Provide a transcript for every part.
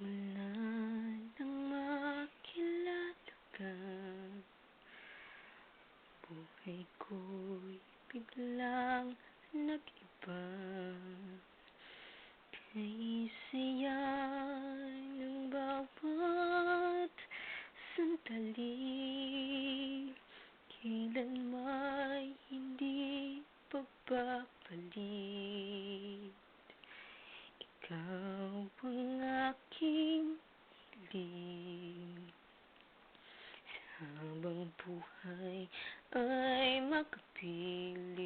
Mula nang makilala ka, buhay ko'y biglang nag-iba. Kay saya ng bawat sandali, kailan may hindi pagbabalik. Ikaw ang aking hiling, sa habang buhay ay makapiling.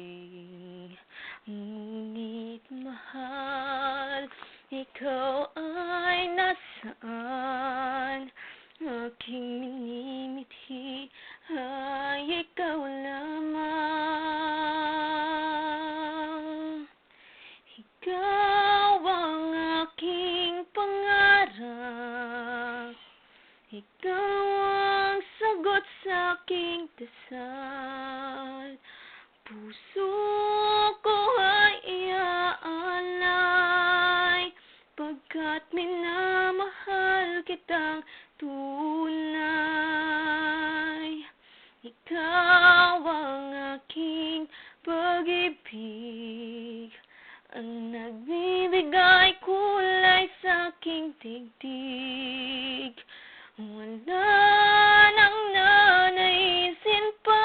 Ngunit mahal, ikaw ay nasaan? Aking minimithi ay ikaw lamang. Ikaw ang aking pangarap, ikaw ang sagot sa aking dasal. Puso ko ay iaalay, pagkat minamahal kitang tunay. Ikaw ang aking pag-ibig, ang nagbibigay kulay sa aking dibdib. Wala nang nanaisin pa,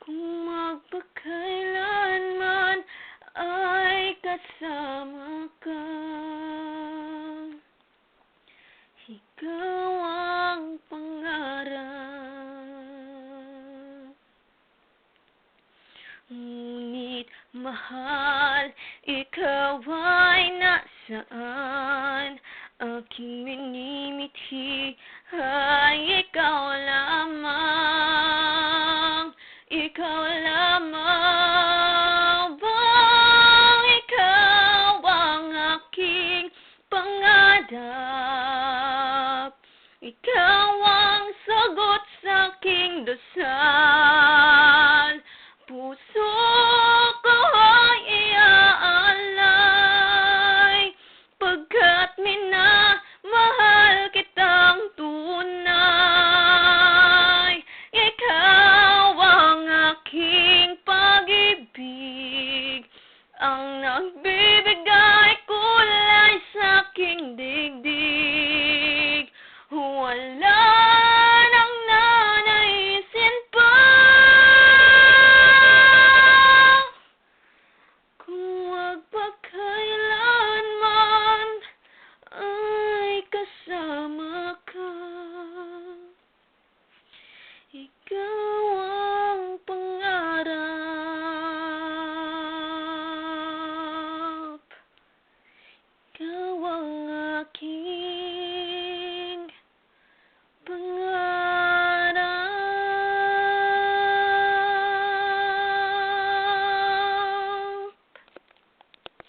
kung magpakailanman ay kasama ka. Ikaw ang pangarap. Ngunit mahal, ikaw ay nasaan? Aking minimithi ay ikaw lamang. Ikaw lamang. Ikaw ang aking pangarap, ikaw ang sagot sa aking dasal. Puso ko ay iaalay, pagkat minamahal kitang tunay. Ikaw ang aking pag-ibig, ang nagbibigay